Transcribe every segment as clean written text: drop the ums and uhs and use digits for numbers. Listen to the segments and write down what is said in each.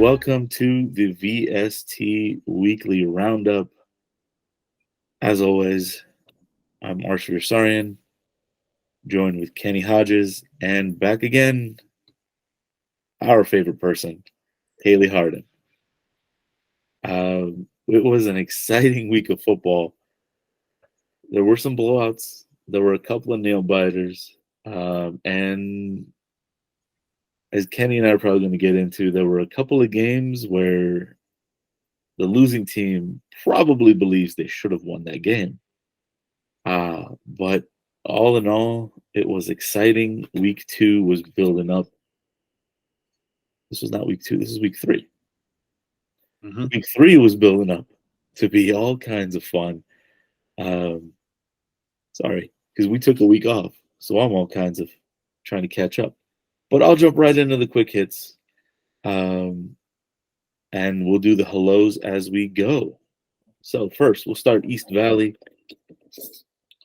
welcome to the VST Weekly Roundup. As always, I'm Arshavir Saryan, joined with Kenny Hodges, and back again, our favorite person, Kaylie Harden. It was an exciting week of football. There were some blowouts. There were a couple of nail biters, and as Kenny and I are probably going to get into, there were a couple of games where the losing team probably believes they should have won that game. But all in all, it was exciting. Week 2 was building up. This was not week 2. This is week 3. Mm-hmm. Week 3 was building up to be all kinds of fun. Sorry, because we took a week off, so I'm all kinds of trying to catch up. But I'll jump right into the quick hits, and we'll do the hellos as we go. So first, we'll start East Valley.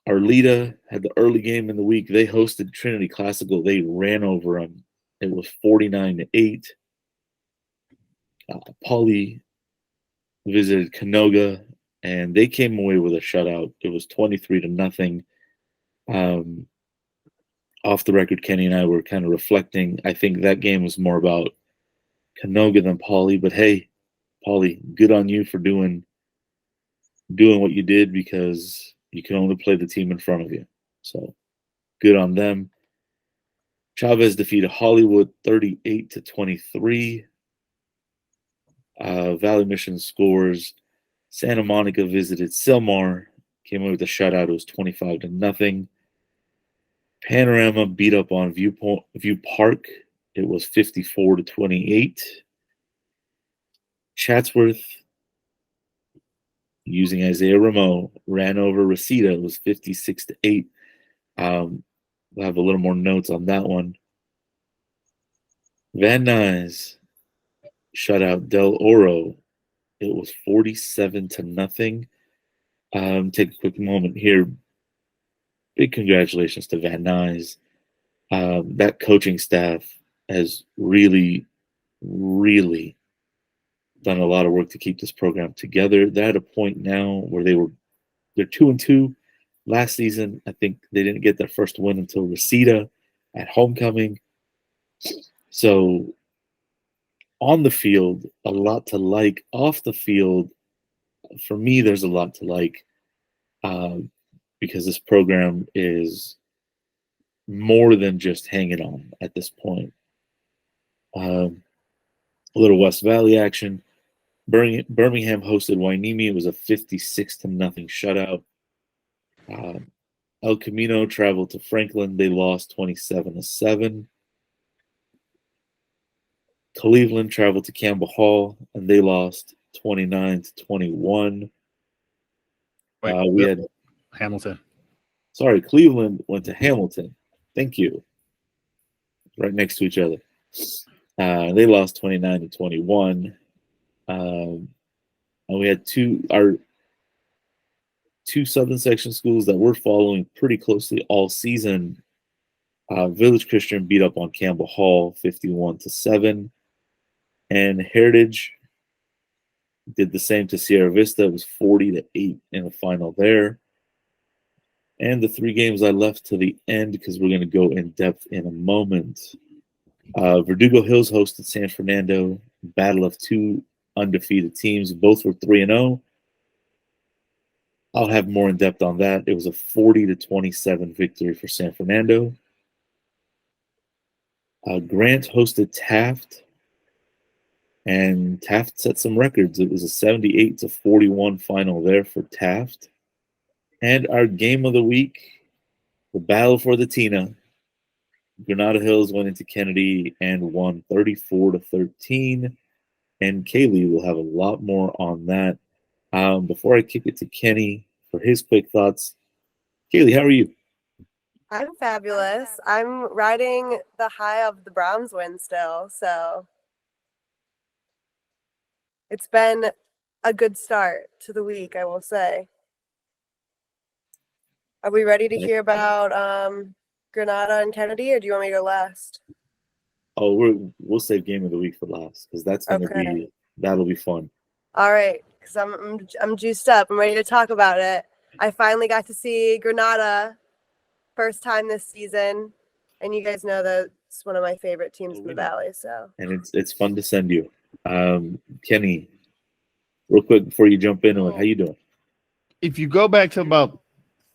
Arleta had the early game in the week. They hosted Trinity Classical. They ran over them. It was 49-8. Pauley visited Canoga, and they came away with a shutout. It was 23-0. Off the record, Kenny and I were kind of reflecting. I think that game was more about Canoga than Pauley. But hey, Pauley, good on you for doing what you did, because you can only play the team in front of you. So good on them. Chavez defeated Hollywood 38-23. Valley Mission scores. Santa Monica visited Silmar, came away with a shutout. It was 25-0. Panorama beat up on View Park. It was 54-28. Chatsworth, using Isaiah Ramo, ran over Reseda. It was 56-8. We'll have a little more notes on that one. Van Nuys shut out Del Oro. It was 47-0. Take a quick moment here. Big congratulations to Van Nuys. That coaching staff has really, really done a lot of work to keep this program together. They're at a point now where they're 2-2. Last season, I think they didn't get their first win until Reseda at homecoming. So on the field, a lot to like. Off the field, for me, there's a lot to like, because this program is more than just hanging on at this point. A little West Valley action. Birmingham hosted Wainimi. It was a 56-0 shutout. El Camino traveled to Franklin. They lost 27-7. Cleveland traveled to Campbell Hall, and they lost 29-21. We had Hamilton. Sorry, Cleveland went to Hamilton. Thank you. Right next to each other. They lost 29-21. And we had two Southern Section schools that we're following pretty closely all season. Village Christian beat up on Campbell Hall 51-7. And Heritage did the same to Sierra Vista. It was 40-8 in the final there. And the 3 games I left to the end, because we're going to go in depth in a moment. Verdugo Hills hosted San Fernando. Battle of 2 undefeated teams. Both were 3-0. I'll have more in depth on that. It was a 40-27 victory for San Fernando. Grant hosted Taft, and Taft set some records. It was a 78-41 final there for Taft. And our game of the week, the battle for the Tina. Granada Hills went into Kennedy and won 34-13. And Kaylie will have a lot more on that. Before I kick it to Kenny for his quick thoughts, Kaylie, how are you? I'm fabulous. I'm riding the high of the Browns win still, so it's been a good start to the week, I will say. Are we ready to hear about Granada and Kennedy, or do you want me to go last? Oh, we'll save game of the week for last because that'll be fun. All right, because I'm juiced up. I'm ready to talk about it. I finally got to see Granada first time this season, and you guys know that it's one of my favorite teams in the Valley. So, and it's fun to send you, Kenny. Real quick before you jump in, how you doing? If you go back to about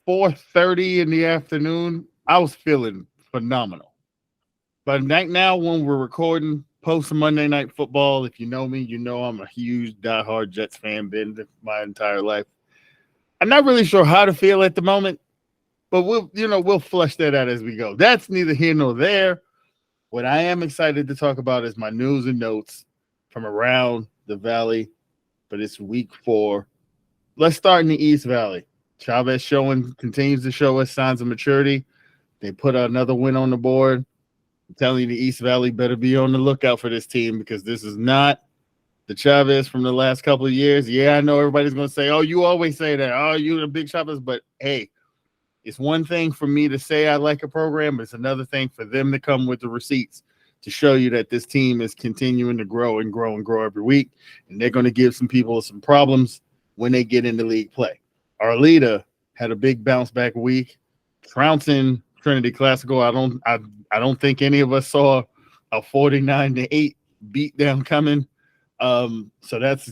4:30 in the afternoon, I was feeling phenomenal. But right now, when we're recording post Monday Night Football, if you know me, you know I'm a huge diehard Jets fan, been my entire life. I'm not really sure how to feel at the moment, but we'll flesh that out as we go. That's neither here nor there. What I am excited to talk about is my news and notes from around the Valley, but it's week 4. Let's start in the East Valley. Chavez continues to show us signs of maturity. They put another win on the board. I'm telling you, the East Valley better be on the lookout for this team because this is not the Chavez from the last couple of years. Yeah, I know everybody's going to say, oh, you always say that. Oh, you're a big Chavez. But, hey, it's one thing for me to say I like a program, but it's another thing for them to come with the receipts to show you that this team is continuing to grow and grow and grow every week, and they're going to give some people some problems when they get into league play. Arleta had a big bounce back week, trouncing Trinity Classical. I don't think any of us saw a 49-8 beat down coming. So that's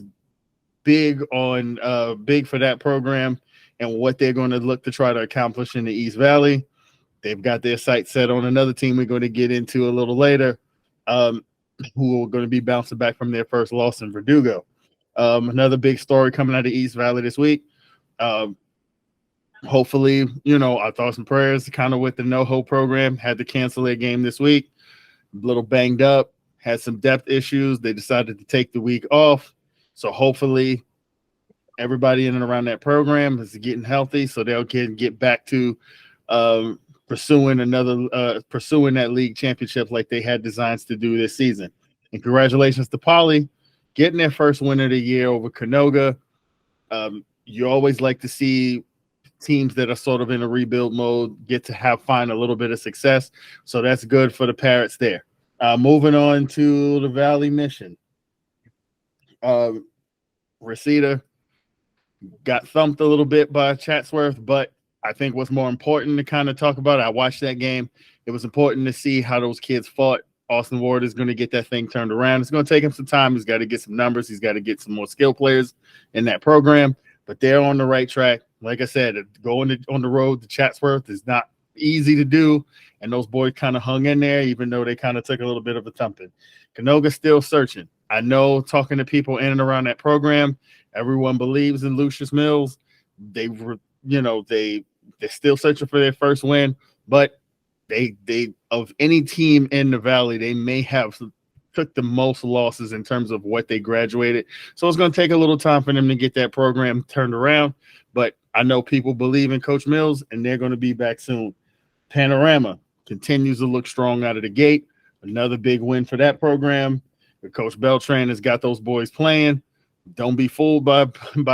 big for that program and what they're going to look to try to accomplish in the East Valley. They've got their sights set on another team we're going to get into a little later, who are going to be bouncing back from their first loss in Verdugo. Another big story coming out of East Valley this week. Hopefully, our thoughts and prayers kind of with the no-hope program had to cancel their game this week. A little banged up, had some depth issues. They decided to take the week off. So hopefully everybody in and around that program is getting healthy so they'll get back to pursuing that league championship like they had designs to do this season. And congratulations to Poly getting their first win of the year over Canoga. You always like to see teams that are sort of in a rebuild mode get to find a little bit of success. So that's good for the Parrots there. Moving on to the Valley Mission. Reseda got thumped a little bit by Chatsworth, but I think what's more important to kind of talk about, I watched that game. It was important to see how those kids fought. Austin Ward is going to get that thing turned around. It's going to take him some time. He's got to get some numbers. He's got to get some more skill players in that program, but they're on the right track. Like I said, going on the road to Chatsworth is not easy to do, and those boys kind of hung in there, even though they kind of took a little bit of a thumping. Canoga's still searching. I know, talking to people in and around that program, everyone believes in Lucius Mills. They're still searching for their first win, but they of any team in the Valley, they may have took the most losses in terms of what they graduated. So it's going to take a little time for them to get that program turned around. But I know people believe in Coach Mills, and they're going to be back soon. Panorama continues to look strong out of the gate. Another big win for that program. Coach Beltran has got those boys playing. Don't be fooled by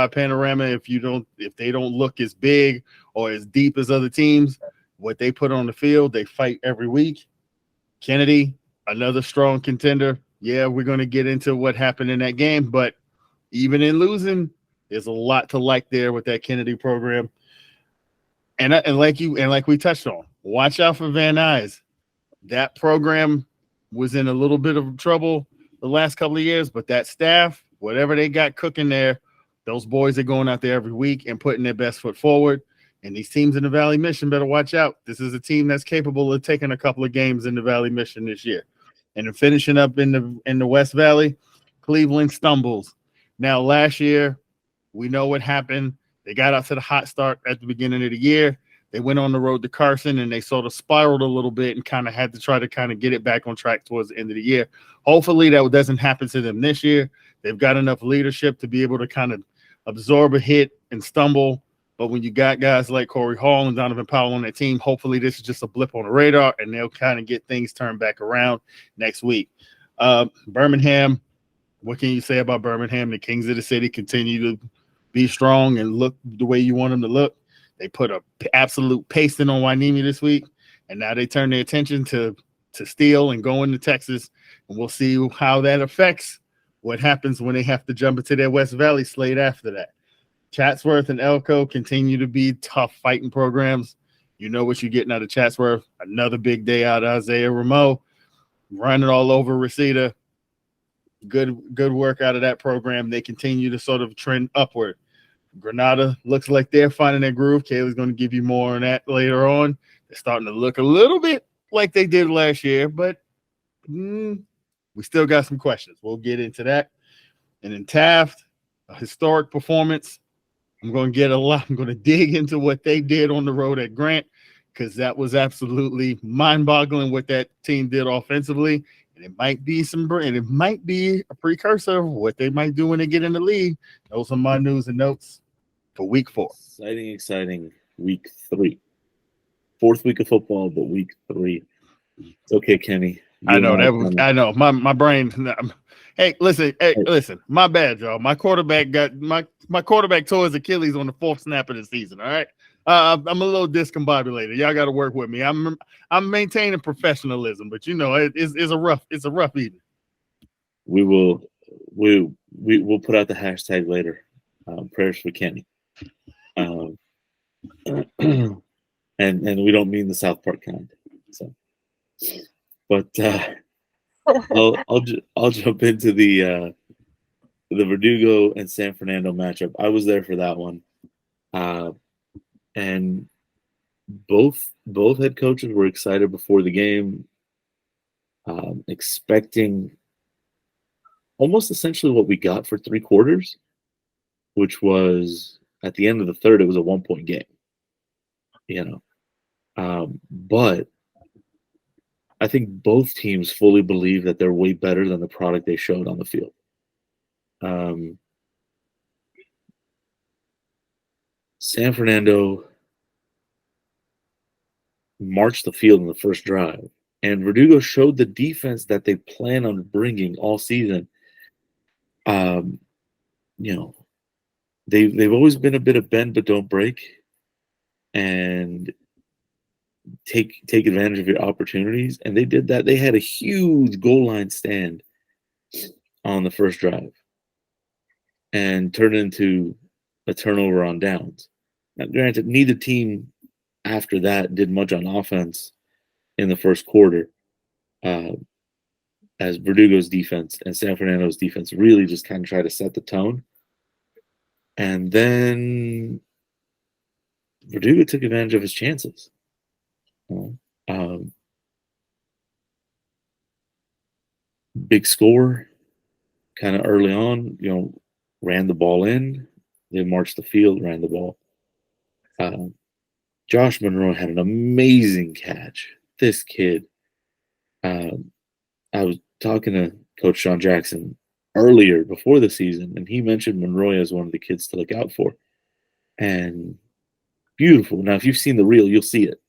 Panorama if they don't look as big or as deep as other teams. What they put on the field, they fight every week. Kennedy, another strong contender. Yeah, we're going to get into what happened in that game, but even in losing, there's a lot to like there with that Kennedy program. And like we touched on, watch out for Van Nuys. That program was in a little bit of trouble the last couple of years, but that staff, whatever they got cooking there, those boys are going out there every week and putting their best foot forward. And these teams in the Valley Mission better watch out. This is a team that's capable of taking a couple of games in the Valley Mission this year. And then finishing up in the West Valley, Cleveland stumbles. Now, last year, we know what happened. They got out to the hot start at the beginning of the year. They went on the road to Carson, and they sort of spiraled a little bit and kind of had to try to kind of get it back on track towards the end of the year. Hopefully that doesn't happen to them this year. They've got enough leadership to be able to kind of absorb a hit and stumble. But when you got guys like Corey Hall and Donovan Powell on that team, hopefully this is just a blip on the radar, and they'll kind of get things turned back around next week. Birmingham, what can you say about Birmingham? The Kings of the City continue to be strong and look the way you want them to look. They put an absolute pasting on Wainimi this week, and now they turn their attention to to steal and go into Texas, and we'll see how that affects what happens when they have to jump into their West Valley slate after that. Chatsworth and Elko continue to be tough fighting programs. You know what you're getting out of Chatsworth. Another big day out of Isaiah Rameau, running all over Reseda. Good work out of that program. They continue to sort of trend upward. Granada looks like they're finding their groove. Kaylie's going to give you more on that later on. They're starting to look a little bit like they did last year, but we still got some questions. We'll get into that. And in Taft, a historic performance. I'm going to dig into what they did on the road at Grant, because that was absolutely mind-boggling what that team did offensively. And it might be a precursor of what they might do when they get in the league. Those are my news and notes for week 4. Exciting week 3. 4th week of football, but week 3. It's okay, Kenny. I know my brain. Hey, listen. My bad, y'all. My quarterback tore his Achilles on the 4th snap of the season. All right, I'm a little discombobulated. Y'all got to work with me. I'm maintaining professionalism, but it's a rough evening. We'll put out the hashtag later. Prayers for Kenny. And we don't mean the South Park kind. So, but I'll jump into the Verdugo and San Fernando matchup. I was there for that one, and both head coaches were excited before the game, expecting almost essentially what we got for 3 quarters, which was at the end of the 3rd, it was a 1-point game. But I think both teams fully believe that they're way better than the product they showed on the field. San Fernando marched the field in the first drive, and Verdugo showed the defense that they plan on bringing all season. They've always been a bit of bend but don't break, and take advantage of your opportunities, and they did that. They had a huge goal line stand on the first drive and turned it into a turnover on downs. Now, granted, neither team after that did much on offense in the first quarter, as Verdugo's defense and San Fernando's defense really just kind of try to set the tone. And then Verdugo took advantage of his chances. Big score kind of early on, ran the ball in. They marched the field, ran the ball. Josh Monroe had an amazing catch. This kid, I was talking to Coach Sean Jackson earlier before the season, and he mentioned Monroe as one of the kids to look out for. And beautiful. Now, if you've seen the reel, you'll see it.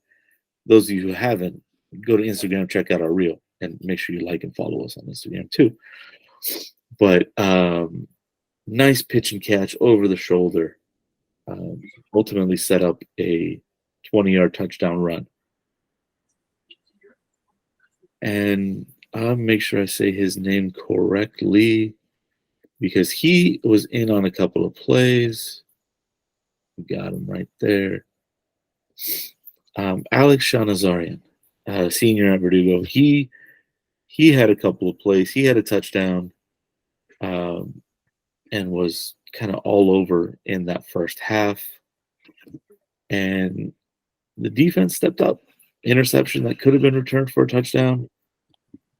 Those of you who haven't, go to Instagram, check out our reel, and make sure you like and follow us on Instagram too. But nice pitch and catch over the shoulder. Ultimately set up a 20-yard touchdown run. And I'll make sure I say his name correctly, because he was in on a couple of plays. Got him right there. Alex Shanazarian, senior at Verdugo. He had a couple of plays. He had a touchdown, and was kind of all over in that first half. And the defense stepped up. Interception that could have been returned for a touchdown.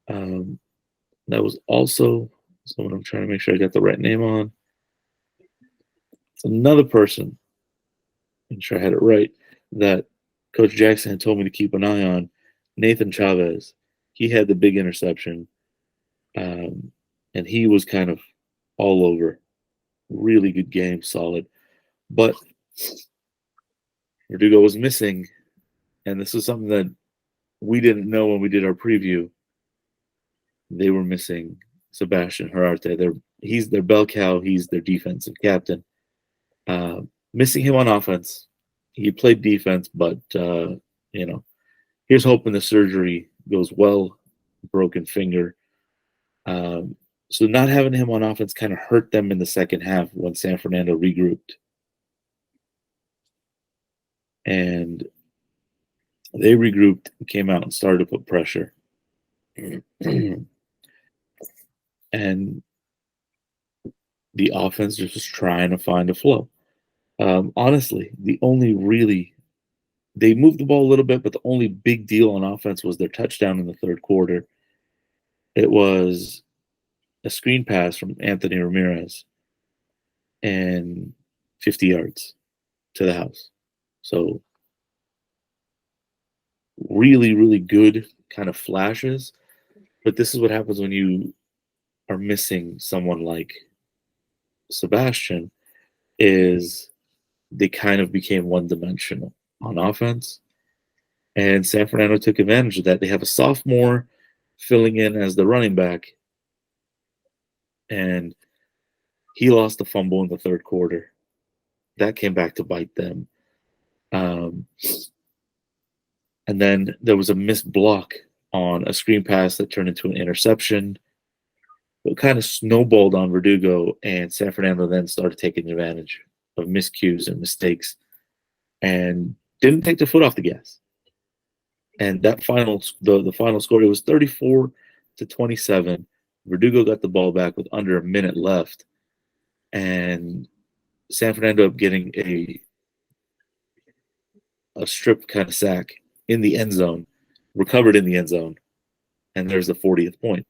That was also someone I'm trying to make sure I got the right name on. It's another person, make sure I had it right, that Coach Jackson had told me to keep an eye on. Nathan Chavez. He had the big interception, and he was kind of all over. Really good game, solid. But Verdugo was missing, and this was something that we didn't know when we did our preview. They were missing Sebastian Herarte. He's their bell cow. He's their defensive captain. Missing him on offense. He played defense, but here's hoping the surgery goes well broken finger. So not having him on offense kind of hurt them in the second half when San Fernando regrouped. And they regrouped, came out and started to put pressure. And the offense just was trying to find a flow. Honestly, the only really, they moved the ball a little bit, but the only big deal on offense was their touchdown in the third quarter. It was a screen pass from Anthony Ramirez and 50 yards to the house. So really, really good kind of flashes. But this is what happens when you are missing someone like Sebastian, is they kind of became one-dimensional on offense. And San Fernando took advantage of that. They have a sophomore filling in as the running back, and he lost a fumble in the third quarter. That came back to bite them. And then there was a missed block on a screen pass that turned into an interception. It kind of snowballed on Verdugo, and San Fernando then started taking advantage of miscues and mistakes and didn't take their foot off the gas. And that the final score, it was 34-27. Verdugo got the ball back with under a minute left, and San Fernando up getting a strip kind of sack in the end zone, recovered in the end zone, and there's the 40th point.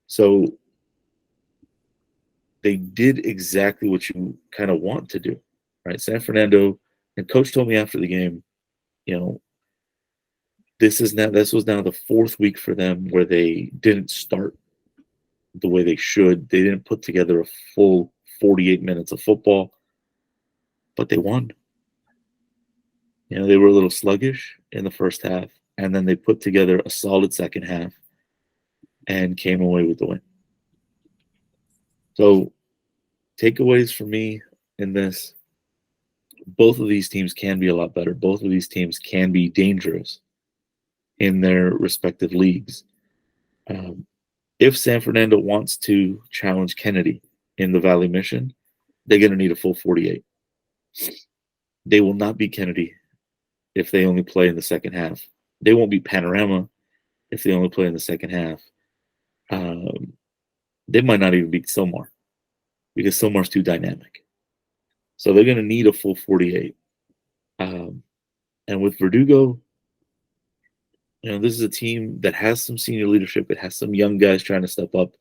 So they did exactly what you kind of want to do, right? San Fernando, and coach told me after the game, this was now the fourth week for them where they didn't start the way they should. They didn't put together a full 48 minutes of football, but they won. They were a little sluggish in the first half, and then they put together a solid second half and came away with the win. So takeaways for me in this, both of these teams can be a lot better. Both of these teams can be dangerous in their respective leagues. If San Fernando wants to challenge Kennedy in the Valley Mission, they're going to need a full 48. They will not beat Kennedy if they only play in the second half. They won't beat Panorama if they only play in the second half. They might not even beat Silmar because Silmar's too dynamic. So they're going to need a full 48. And with Verdugo, this is a team that has some senior leadership. It has some young guys trying to step up.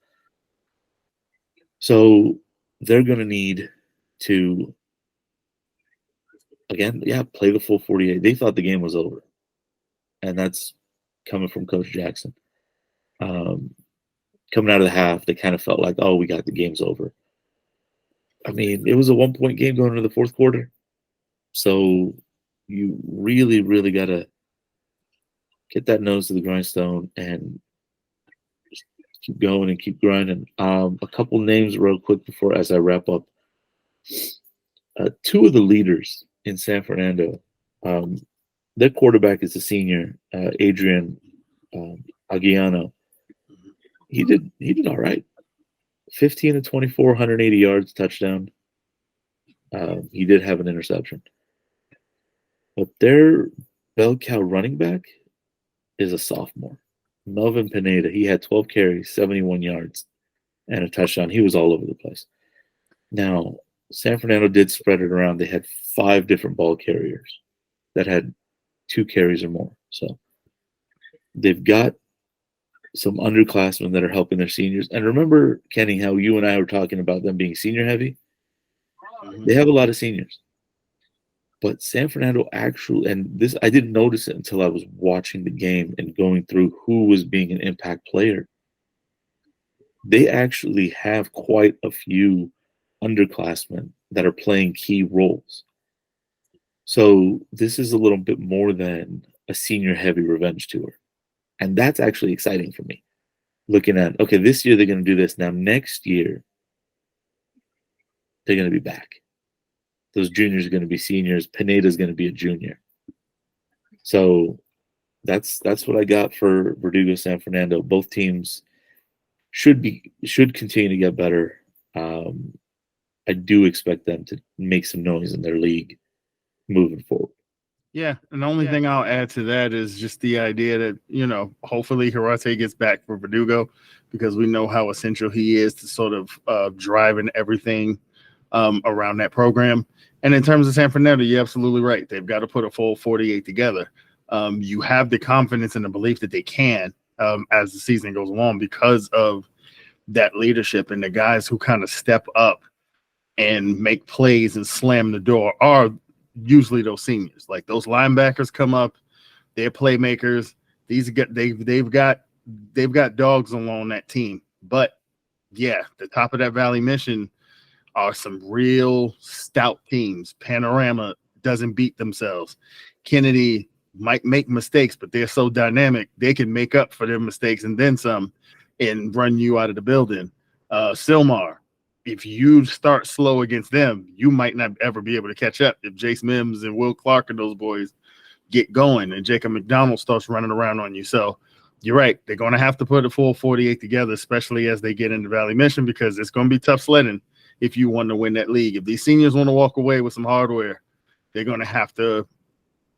So they're going to need to, again, play the full 48. They thought the game was over. And that's coming from Coach Jackson. Coming out of the half, they kind of felt like, oh, we got the game's over. I mean, it was a 1-point game going into the fourth quarter. So you really, really got to get that nose to the grindstone and just keep going and keep grinding. A couple names real quick as I wrap up. Two of the leaders in San Fernando, their quarterback is a senior, Adrian Aguiano. He did all right. 15-24, 180 yards, touchdown. He did have an interception. But their bell cow running back is a sophomore, Melvin Pineda. He had 12 carries, 71 yards, and a touchdown. He was all over the place. Now, San Fernando did spread it around. They had 5 different ball carriers that had 2 carries or more. So they've got some underclassmen that are helping their seniors. And remember, Kenny, how you and I were talking about them being senior heavy? They have a lot of seniors. But San Fernando actually, and this, I didn't notice it until I was watching the game and going through who was being an impact player. They actually have quite a few underclassmen that are playing key roles. So this is a little bit more than a senior heavy revenge tour. And that's actually exciting for me. Looking at, okay, this year they're going to do this. Now next year, they're going to be back. Those juniors are going to be seniors. Pineda's going to be a junior. So that's what I got for Verdugo San Fernando. Both teams should continue to get better. I do expect them to make some noise in their league moving forward. Yeah, and the only thing I'll add to that is just the idea that, hopefully Hirate gets back for Verdugo, because we know how essential he is to sort of driving everything around that program. And in terms of San Fernando, you're absolutely right. They've got to put a full 48 together. You have the confidence and the belief that they can as the season goes along, because of that leadership, and the guys who kind of step up and make plays and slam the door are usually those seniors. Like, those linebackers come up, they're playmakers. They've got dogs along that team. But yeah, the top of that Valley Mission are some real stout teams. Panorama doesn't beat themselves. Kennedy might make mistakes, but they're so dynamic, they can make up for their mistakes and then some and run you out of the building. Silmar, if you start slow against them, you might not ever be able to catch up. If Jace Mims and Will Clark and those boys get going and Jacob McDonald starts running around on you. So you're right. They're going to have to put a full 48 together, especially as they get into Valley Mission, because it's going to be tough sledding if you want to win that league. If these seniors want to walk away with some hardware, they're going to have to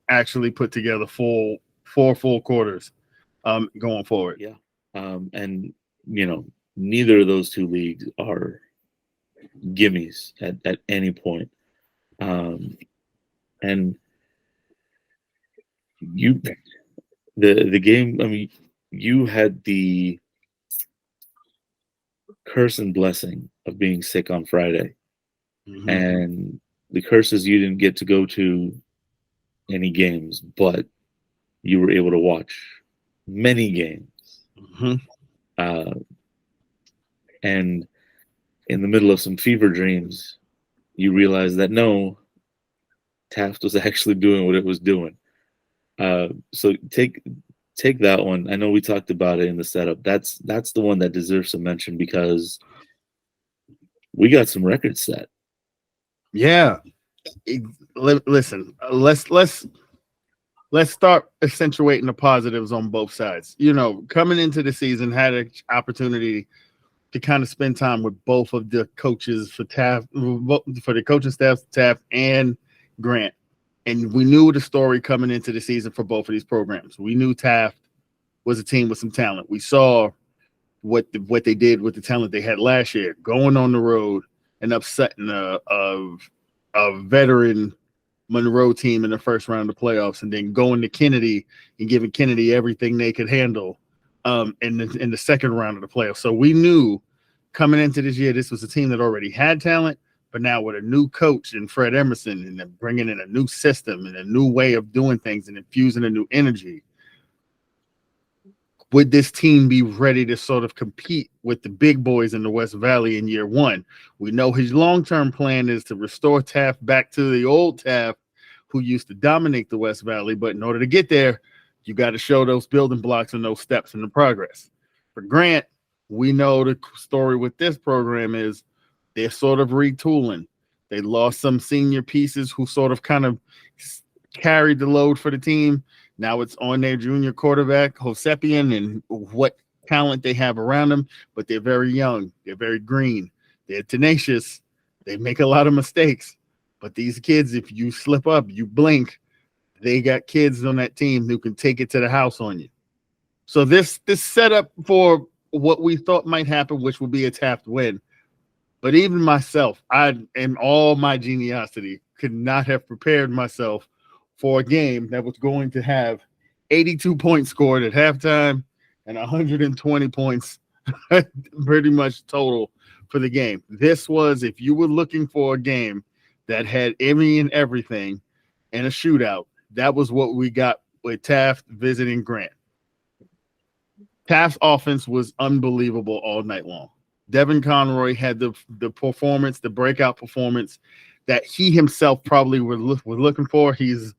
actually put together four full quarters going forward. Yeah. And, neither of those two leagues are gimmies at any point. And the game, I mean, you had the curse and blessing of being sick on Friday. Mm-hmm. And the curse is you didn't get to go to any games, but you were able to watch many games. Mm-hmm. And in the middle of some fever dreams, you realize that no, Taft was actually doing what it was doing. So take that one. I know we talked about it in the setup. That's the one that deserves some mention, because we got some records set. Yeah. Listen, let's start accentuating the positives on both sides. Coming into the season, had an opportunity to kind of spend time with both of the coaches for Taft, for the coaching staff, Taft and Grant. And we knew the story coming into the season for both of these programs. We knew Taft was a team with some talent. We saw what they did with the talent they had last year, going on the road and upsetting a veteran Monroe team in the first round of the playoffs, and then going to Kennedy and giving Kennedy everything they could handle in the second round of the playoffs. So we knew coming into this year, this was a team that already had talent, but now with a new coach and Fred Emerson, and then bringing in a new system and a new way of doing things and infusing a new energy, would this team be ready to sort of compete with the big boys in the West Valley in year one? We know his long-term plan is to restore Taft back to the old Taft who used to dominate the West Valley. But in order to get there, you got to show those building blocks and those steps in the progress. For Grant, we know the story with this program is they're sort of retooling. They lost some senior pieces who sort of kind of carried the load for the team. Now it's on their junior quarterback, Hosepian, and what talent they have around them, but they're very young. They're very green. They're tenacious. They make a lot of mistakes. But these kids, if you slip up, you blink, they got kids on that team who can take it to the house on you. So this setup for what we thought might happen, which would be a Taft win. But even myself, I, in all my geniosity, could not have prepared myself for a game that was going to have 82 points scored at halftime and 120 points pretty much total for the game. This was, if you were looking for a game that had any and everything and a shootout, that was what we got with Taft visiting Grant. Taft's offense was unbelievable all night long. Devin Conroy had the performance, the breakout performance that he himself probably was looking for. He's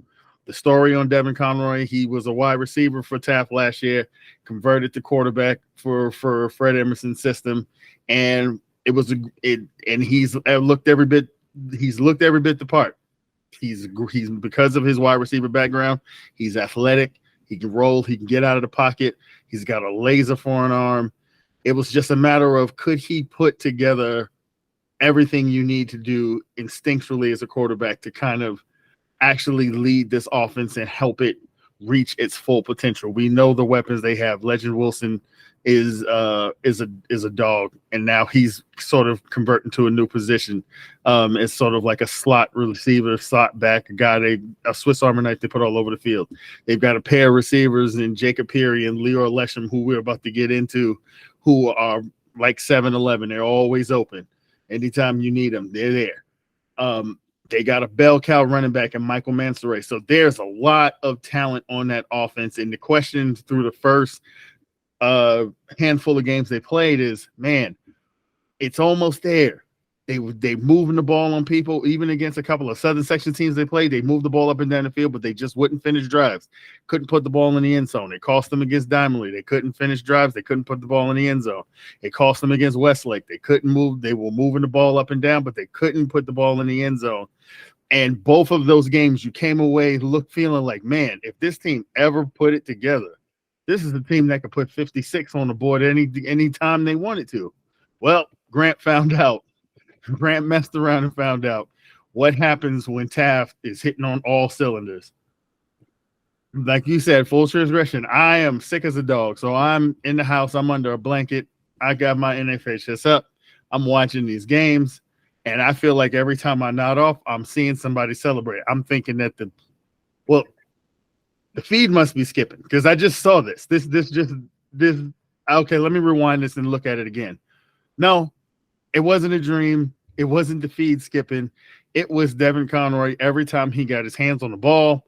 the story on Devin Conroy. He was a wide receiver for Taft last year, converted to quarterback for Fred Emerson's system, and he's looked every bit the part. He's because of his wide receiver background, he's athletic, He can roll. He can get out of the pocket. He's got a laser forearm arm. It was just a matter of could he put together everything you need to do instinctually as a quarterback to kind of actually lead this offense and help it reach its full potential. We know the weapons they have. Legend Wilson is a dog, and now he's sort of converting to a new position. It's sort of like a slot receiver, slot back, a Swiss Army knife they put all over the field. They've got a pair of receivers in Jacob Peary and Leroy Lesham, who we're about to get into, who are like 7-11. They're always open. Anytime you need them, they're there. They got a bell cow running back in Michael Mansoray. So there's a lot of talent on that offense. And the question through the first handful of games they played is, man, it's almost there. They moving the ball on people, even against a couple of Southern Section teams they played. They moved the ball up and down the field, but they just wouldn't finish drives. Couldn't put the ball in the end zone. It cost them against Diamond League. They couldn't finish drives. They couldn't put the ball in the end zone. It cost them against Westlake. They couldn't move. They were moving the ball up and down, but they couldn't put the ball in the end zone. And both of those games, you came away feeling like, man, if this team ever put it together, this is a team that could put 56 on the board any time they wanted to. Well, Grant found out. Grant messed around and found out what happens when Taft is hitting on all cylinders. Like you said, full transgression. I am sick as a dog. So I'm in the house. I'm under a blanket. I got my NFHS up. I'm watching these games. And I feel like every time I nod off, I'm seeing somebody celebrate. I'm thinking that the feed must be skipping because I just saw this. This. Okay, let me rewind this and look at it again. No, it wasn't a dream. It wasn't the feed skipping. It was Devin Conroy. Every time he got his hands on the ball,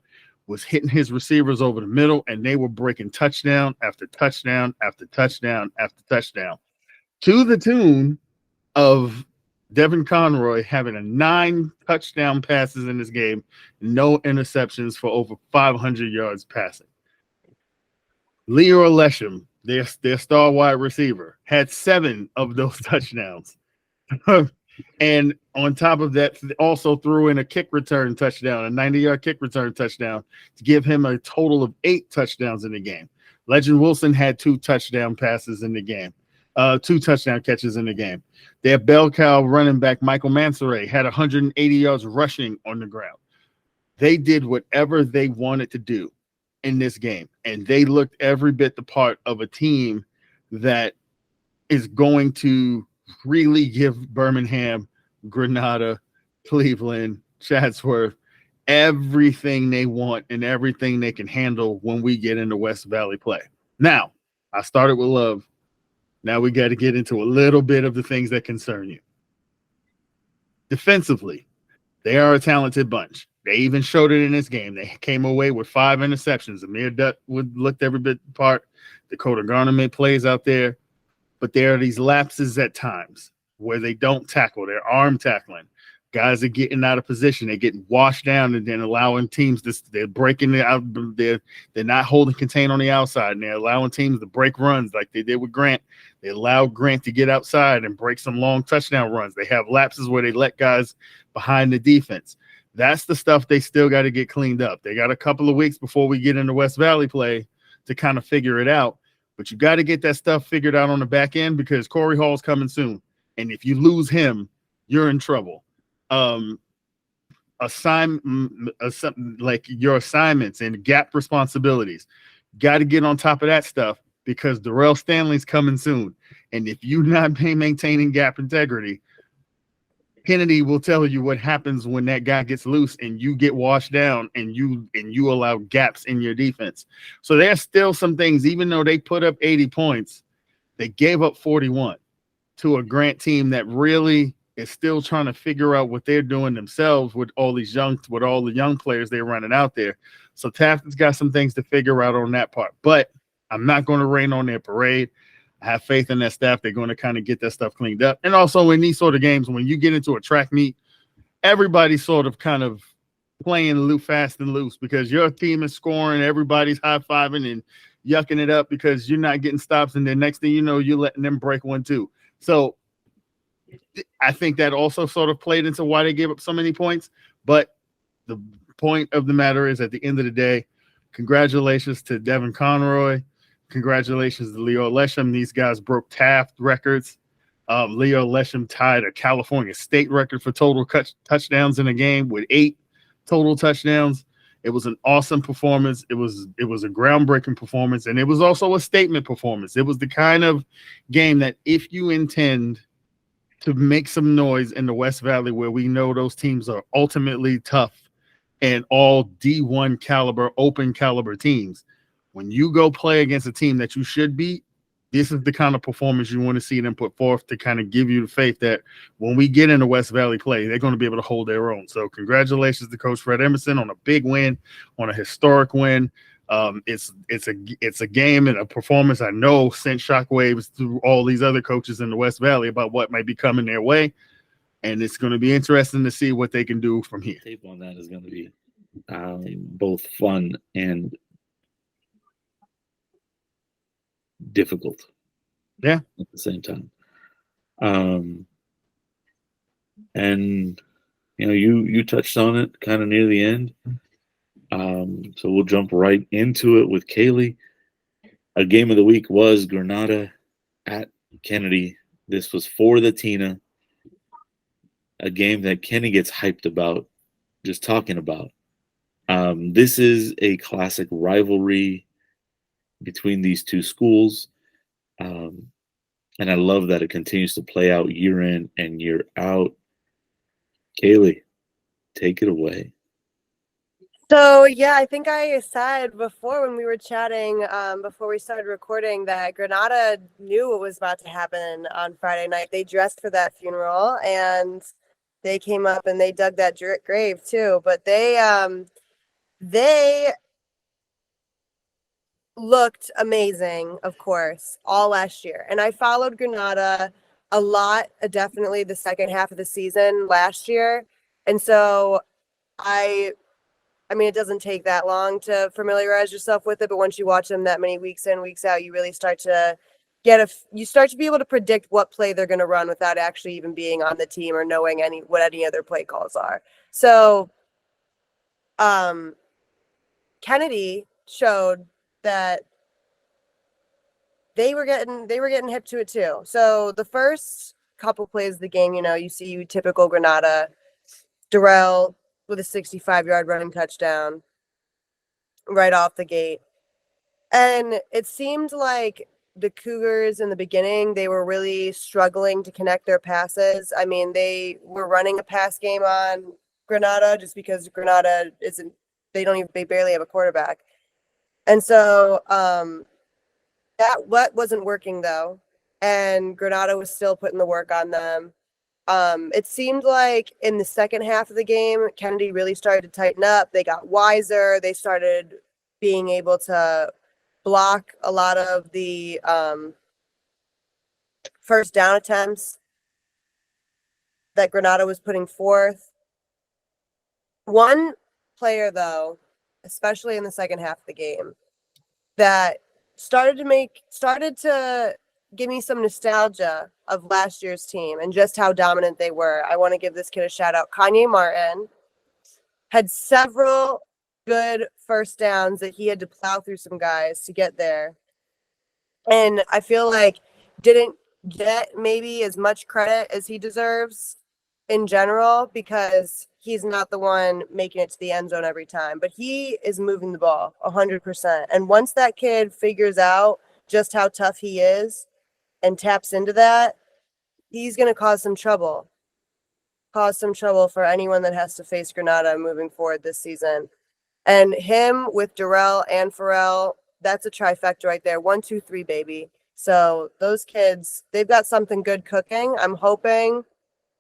was hitting his receivers over the middle, and they were breaking touchdown after touchdown after touchdown after touchdown to the tune of Devin Conroy having 9 touchdown passes in this game, no interceptions for over 500 yards passing. Leroy Lesham, their star wide receiver, had 7 of those touchdowns. And on top of that, also threw in a kick return touchdown, a 90-yard kick return touchdown to give him a total of 8 touchdowns in the game. Legend Wilson had 2 touchdown passes in the game, 2 touchdown catches in the game. Their bell cow running back, Michael Mansoray, had 180 yards rushing on the ground. They did whatever they wanted to do in this game, and they looked every bit the part of a team that is going to really give Birmingham, Granada, Cleveland, Chatsworth everything they want and everything they can handle when we get into West Valley play. Now, I started with love. Now we got to get into a little bit of the things that concern you. Defensively, they are a talented bunch. They even showed it in this game. They came away with 5 interceptions. Amir Dutt looked every bit apart. Dakota Garner made plays out there. But there are these lapses at times where they don't tackle. They're arm tackling. Guys are getting out of position. They're getting washed down and then allowing teams they're breaking it out. They're not holding contain on the outside, and they're allowing teams to break runs like they did with Grant. They allowed Grant to get outside and break some long touchdown runs. They have lapses where they let guys behind the defense. That's the stuff they still got to get cleaned up. They got a couple of weeks before we get into West Valley play to kind of figure it out. But you got to get that stuff figured out on the back end because Corey Hall's coming soon. And if you lose him, you're in trouble. Like your assignments and gap responsibilities, got to get on top of that stuff because Darrell Stanley's coming soon. And if you're not maintaining gap integrity, Kennedy will tell you what happens when that guy gets loose and you get washed down and you allow gaps in your defense. So there's still some things, even though they put up 80 points, they gave up 41 to a Grant team that really is still trying to figure out what they're doing themselves with all the young players they're running out there. So Taft has got some things to figure out on that part. But I'm not going to rain on their parade. I have faith in that staff. They're going to kind of get that stuff cleaned up. And also in these sort of games, when you get into a track meet, everybody's sort of kind of playing fast and loose because your team is scoring. Everybody's high-fiving and yucking it up because you're not getting stops. And then next thing you know, you're letting them break one too. So I think that also sort of played into why they gave up so many points. But the point of the matter is at the end of the day, Congratulations to Devin Conroy. Congratulations to Leo Lesham. These guys broke Taft records. Leo Lesham tied a California state record for total touchdowns in a game with 8 total touchdowns. It was an awesome performance. It was a groundbreaking performance, and it was also a statement performance. It was the kind of game that if you intend to make some noise in the West Valley, where we know those teams are ultimately tough and all D1 caliber, open caliber teams, when you go play against a team that you should beat, this is the kind of performance you want to see them put forth to kind of give you the faith that when we get into West Valley play, they're going to be able to hold their own. So congratulations to Coach Fred Emerson on a big win, on a historic win. It's a game and a performance I know sent shockwaves through all these other coaches in the West Valley about what might be coming their way. And it's going to be interesting to see what they can do from here. Tape on that is going to be both fun and difficult. Yeah. At the same time. And you touched on it kind of near the end. So we'll jump right into it with Kaylie. A game of the week was Granada at Kennedy. This was for the Tina. A game that Kenny gets hyped about, just talking about. This is a classic rivalry between these two schools. And I love that it continues to play out year in and year out. Kaylie, take it away. So, yeah, I think I said before when we were chatting, before we started recording, that Granada knew what was about to happen on Friday night. They dressed for that funeral, and they came up and they dug that grave too. But they looked amazing, of course, all last year. And I followed Granada a lot, definitely the second half of the season last year. And so I mean, it doesn't take that long to familiarize yourself with it, but once you watch them that many weeks in, weeks out, you really start to you start to be able to predict what play they're going to run without actually even being on the team or knowing what any other play calls are. So, Kennedy showed that they were getting hip to it too. So the first couple plays of the game, you see typical Granada, Durrell with a 65-yard running touchdown right off the gate. And it seemed like the Cougars in the beginning, they were really struggling to connect their passes. I mean, they were running a pass game on Granada just because Granada they barely have a quarterback. And so that wasn't working though. And Granada was still putting the work on them. It seemed like in the second half of the game, Kennedy really started to tighten up. They got wiser. They started being able to block a lot of the first down attempts that Granada was putting forth. One player, though, especially in the second half of the game, that started to give me some nostalgia of last year's team and just how dominant they were. I want to give this kid a shout out. Kanye Martin had several good first downs that he had to plow through some guys to get there. And I feel like didn't get maybe as much credit as he deserves in general because he's not the one making it to the end zone every time, but he is moving the ball 100%. And once that kid figures out just how tough he is and taps into that, he's going to cause some trouble for anyone that has to face Granada moving forward this season. And him with Durrell and Farrell, that's a trifecta right there. 1, 2, 3, baby. So those kids, they've got something good cooking. I'm hoping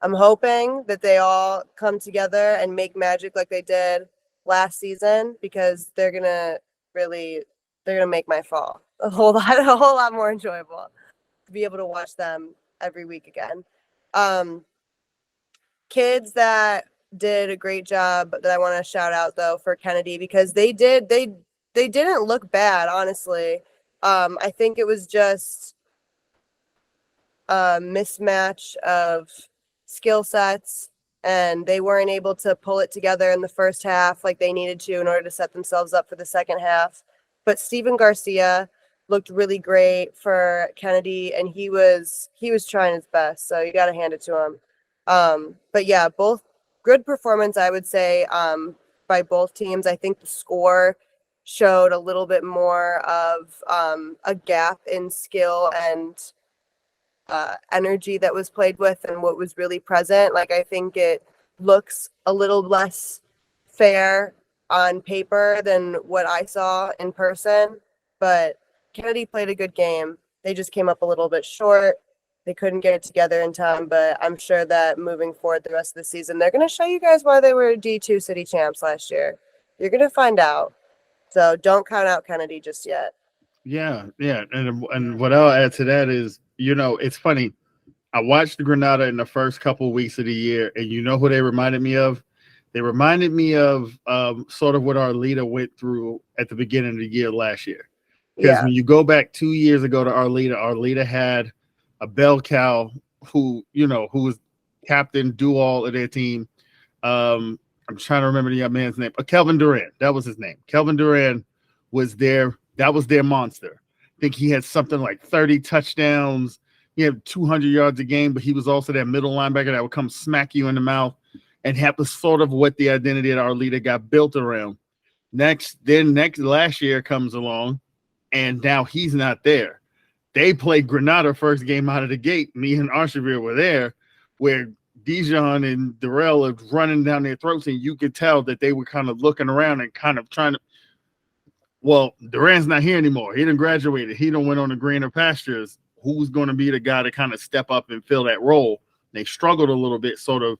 that they all come together and make magic like they did last season because they're gonna make my fall a whole lot more enjoyable to be able to watch them every week again. Kids that did a great job that I want to shout out though for Kennedy because they didn't look bad, honestly. I think it was just a mismatch of skill sets and they weren't able to pull it together in the first half like they needed to in order to set themselves up for the second half. But Steven Garcia looked really great for Kennedy, and he was trying his best, so you got to hand it to him. But yeah, both good performance, I would say, by both teams. I think the score showed a little bit more of a gap in skill and energy that was played with and what was really present. Like, I think it looks a little less fair on paper than what I saw in person, but Kennedy played a good game. They just came up a little bit short. They couldn't get it together in time, but I'm sure that moving forward the rest of the season, they're going to show you guys why they were D2 city champs last year. You're going to find out. So don't count out Kennedy just yet. Yeah. And what I'll add to that is, it's funny. I watched the Granada in the first couple of weeks of the year, and you know who they reminded me of? They reminded me of sort of what our leader went through at the beginning of the year last year. Because when you go back 2 years ago to our leader had a bell cow who was captain, do all of their team. I'm trying to remember the young man's name. Kelvin Durant. That was his name. Kelvin Durant was there. That was their monster. I think he had something like 30 touchdowns. He had 200 yards a game, but he was also that middle linebacker that would come smack you in the mouth, and that was sort of what the identity of our leader got built around. Next last year comes along, and now he's not there. They played Granada first game out of the gate. Me and Arshavir were there, where Dijon and Darrell are running down their throats, and you could tell that they were kind of looking around and kind of trying to. Well, Durant's not here anymore. He didn't graduate. He done went on to greener pastures. Who's going to be the guy to kind of step up and fill that role? They struggled a little bit, sort of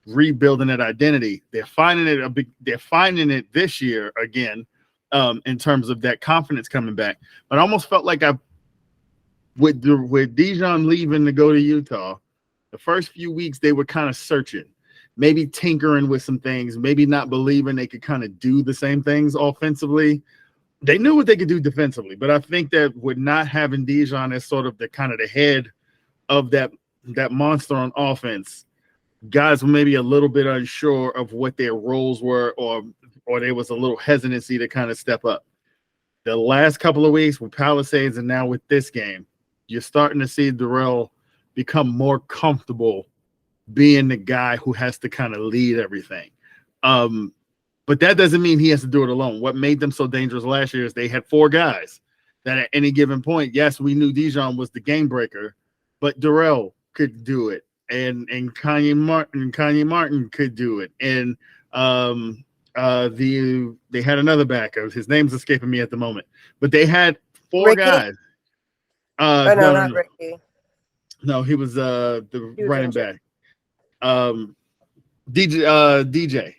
rebuilding that identity. They're finding it this year again, in terms of that confidence coming back. But I almost felt like with Dijon leaving to go to Utah, the first few weeks they were kind of searching, maybe tinkering with some things, maybe not believing they could kind of do the same things offensively. They knew what they could do defensively, but I think that with not having Dijon as sort of the kind of the head of that monster on offense, guys were maybe a little bit unsure of what their roles were, or there was a little hesitancy to kind of step up. The last couple of weeks with Palisades and now with this game, you're starting to see Darrell become more comfortable being the guy who has to kind of lead everything. But that doesn't mean he has to do it alone. What made them so dangerous last year is they had 4 guys that at any given point, yes, we knew Dijon was the game breaker, but Darrell could do it. And Kanye Martin could do it. And they had another backer. His name's escaping me at the moment. But they had 4 Ricky? guys. No, not Ricky. No, he was the running back. DJ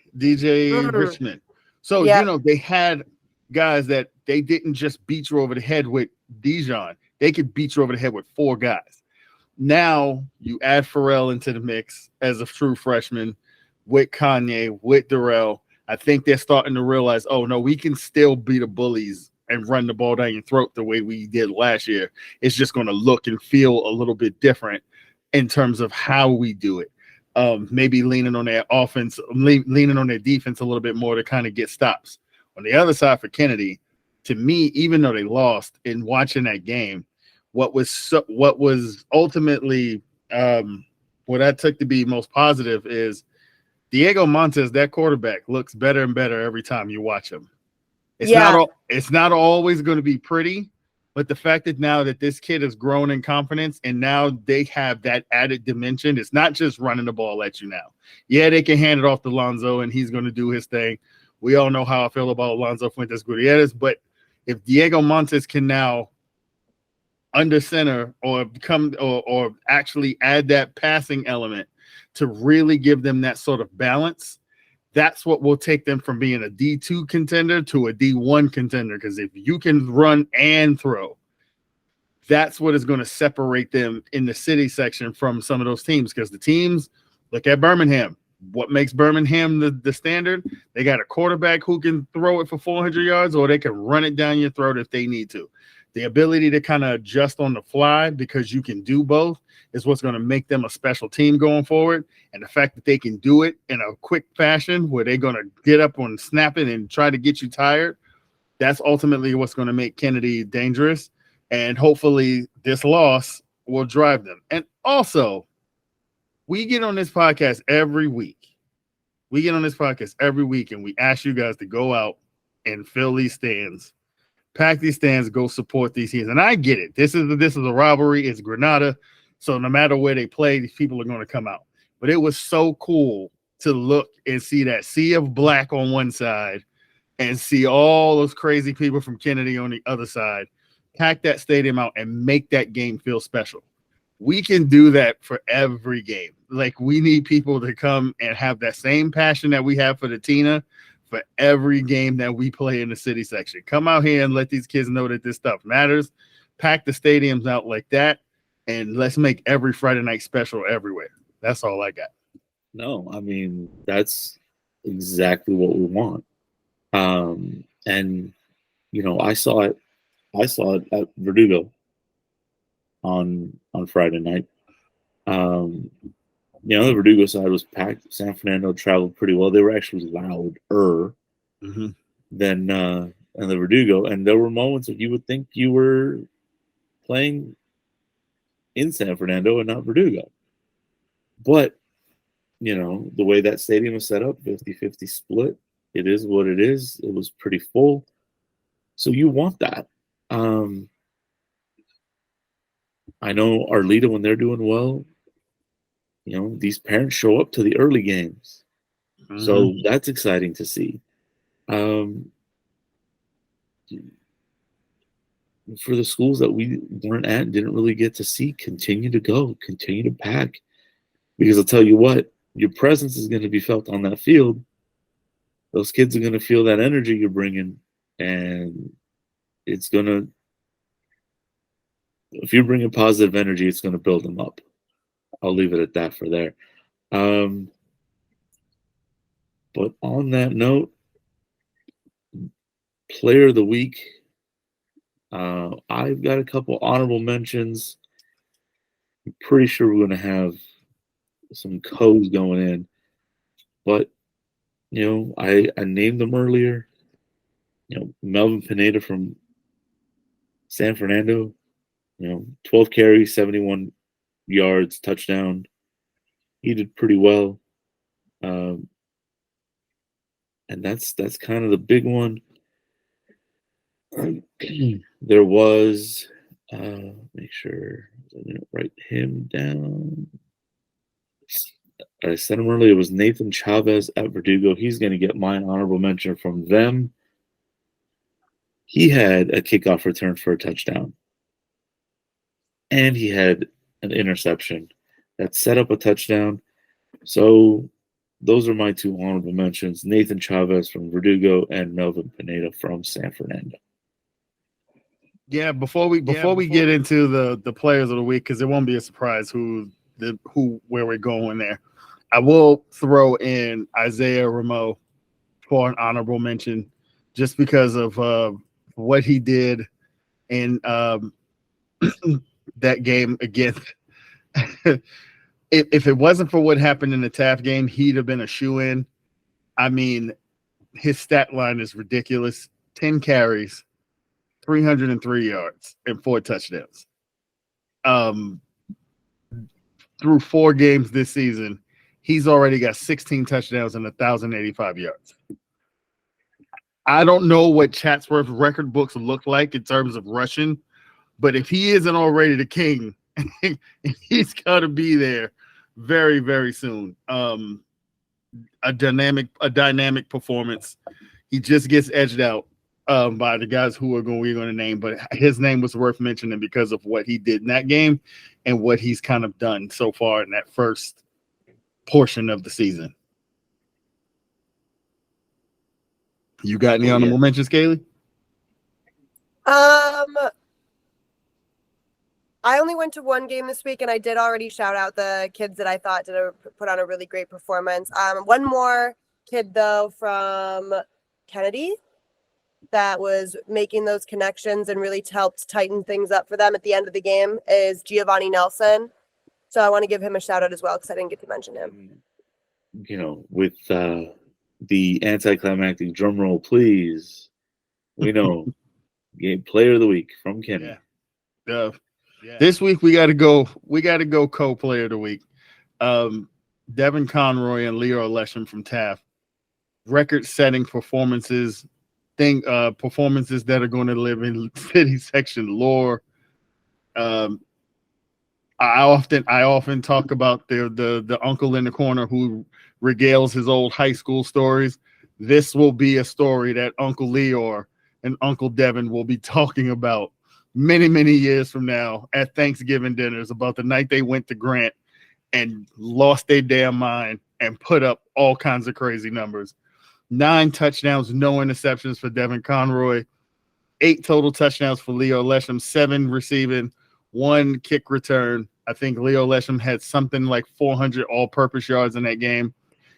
Richmond. So, they had guys that they didn't just beat you over the head with Dijon. They could beat you over the head with 4 guys. Now you add Pharrell into the mix as a true freshman with Kanye, with Darrell. I think they're starting to realize, oh, no, we can still be the bullies and run the ball down your throat the way we did last year. It's just going to look and feel a little bit different in terms of how we do it. Maybe leaning on their offense, leaning on their defense a little bit more to kind of get stops. On the other side for Kennedy, to me, even though they lost, in watching that game, what was ultimately what I took to be most positive is Diego Montes, that quarterback, looks better and better every time you watch him. It's not always going to be pretty, but the fact that now that this kid has grown in confidence and now they have that added dimension, it's not just running the ball at you now. Yeah, they can hand it off to Lonzo and he's going to do his thing. We all know how I feel about Alonzo Fuentes Gutierrez, but if Diego Montes can now under center or become or actually add that passing element to really give them that sort of balance, that's what will take them from being a D2 contender to a D1 contender. Because if you can run and throw, that's what is going to separate them in the city section from some of those teams. Because the teams, look at Birmingham. What makes Birmingham the standard? They got a quarterback who can throw it for 400 yards, or they can run it down your throat if they need to. The ability to kind of adjust on the fly because you can do both is what's going to make them a special team going forward. And the fact that they can do it in a quick fashion where they're going to get up and snap it and try to get you tired, that's ultimately what's going to make Kennedy dangerous. And hopefully this loss will drive them. And also, we get on this podcast every week. And we ask you guys to go out and fill these stands. Pack these stands, go support these teams. And I get it. This is a rivalry. It's Granada. So no matter where they play, these people are going to come out. But it was so cool to look and see that sea of black on one side and see all those crazy people from Kennedy on the other side. Pack that stadium out and make that game feel special. We can do that for every game. Like, we need people to come and have that same passion that we have for the Tina for every game that we play in the city section. Come out here and let these kids know that this stuff matters. Pack the stadiums out like that, and let's make every Friday night special everywhere. That's all I got. No, I mean, that's exactly what we want. And you know, I saw it at Verdugo on Friday night. You know, the Verdugo side was packed. San Fernando traveled pretty well. They were actually louder than the Verdugo, and there were moments that you would think you were playing in San Fernando and not Verdugo. But, you know, the way that stadium was set up, 50-50 split, it is what it is. It was pretty full. So you want that. I know Arleta, when they're doing well, you know, these parents show up to the early games. So that's exciting to see. For the schools that we weren't at and didn't really get to see, continue to go, continue to pack. Because I'll tell you what, your presence is going to be felt on that field. Those kids are going to feel that energy you're bringing. And it's going to, if you're bringing positive energy, it's going to build them up. I'll leave it at that for there. But on that note, player of the week, I've got a couple honorable mentions. I'm pretty sure we're going to have some codes going in. But, you know, I named them earlier. You know, Melvin Pineda from San Fernando, you know, 12 carries, 71 yards, touchdown. He did pretty well. And that's kind of the big one. There was, make sure I didn't write him down. I said him earlier. It was Nathan Chavez at Verdugo. He's going to get my honorable mention from them. He had a kickoff return for a touchdown. And he had an interception that set up a touchdown. So those are my two honorable mentions: Nathan Chavez from Verdugo and Melvin Pineda from San Fernando. Yeah, before we get into the players of the week, because it won't be a surprise where we're going there, I will throw in Isaiah Ramo for an honorable mention, just because of what he did in that game against. If it wasn't for what happened in the Taft game, he'd have been a shoo-in. I mean, his stat line is ridiculous: 10 carries, 303 yards, and 4 touchdowns. Through 4 games this season, he's already got 16 touchdowns and 1,085 yards. I don't know what Chatsworth record books look like in terms of rushing, but if he isn't already the king, he's got to be there very, very soon. A dynamic performance. He just gets edged out by the guys who we're going to name, but his name was worth mentioning because of what he did in that game and what he's kind of done so far in that first portion of the season. You got any honorable mentions, Kaylie? I only went to one game this week, and I did already shout out the kids that I thought put on a really great performance. One more kid, though, from Kennedy. that was making those connections and really helped tighten things up for them at the end of the game is Giovanni Nelson. So I want to give him a shout out as well because I didn't get to mention him. You know, with the anticlimactic drum roll, please. We know game player of the week from Kenny. Yeah. This week we got to go. We got to go co-player of the week. Devin Conroy and Leo Lesham from Taft. Record-setting performances. Performances that are going to live in city section lore. I often talk about the uncle in the corner who regales his old high school stories. This will be a story that Uncle Leor and Uncle Devin will be talking about many, many years from now at Thanksgiving dinners about the night they went to Grant and lost their damn mind and put up all kinds of crazy numbers. 9 touchdowns, no interceptions for Devin Conroy. 8 total touchdowns for Leo Lesham, 7 receiving, 1 kick return. I think Leo Lesham had something like 400 all-purpose yards in that game.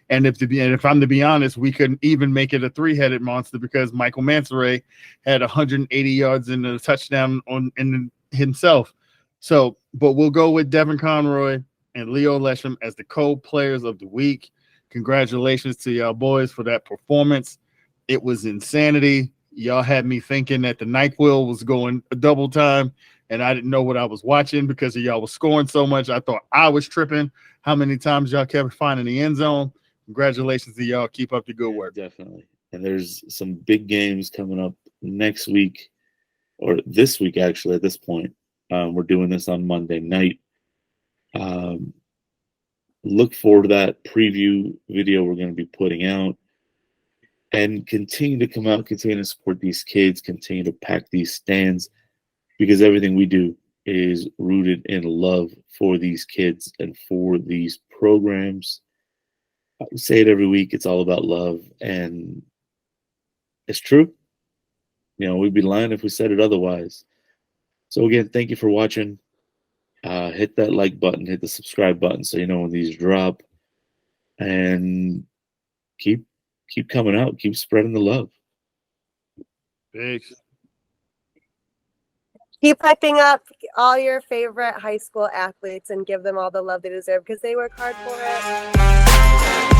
And if I'm to be honest, we couldn't even make it a 3-headed monster because Michael Mansoray had 180 yards in a touchdown in himself. So, but we'll go with Devin Conroy and Leo Lesham as the co-players of the week. Congratulations to y'all boys for that performance. It was insanity. Y'all had me thinking that the NyQuil was going a double time, and I didn't know what I was watching because y'all was scoring so much. I thought I was tripping. How many times y'all kept finding the end zone? Congratulations to y'all. Keep up the good work. Definitely. And there's some big games coming up next week, or this week, actually, at this point. We're doing this on Monday night. Look forward to that preview video we're going to be putting out. And continue to come out, continue to support these kids, continue to pack these stands, because everything we do is rooted in love for these kids and for these programs. I say it every week, it's all about love, and it's true. You know, we'd be lying if we said it otherwise. So again, thank you for watching. Hit that like button, hit the subscribe button so you know when these drop, and keep coming out, keep spreading the love. Thanks. Keep hyping up all your favorite high school athletes and give them all the love they deserve because they work hard for it.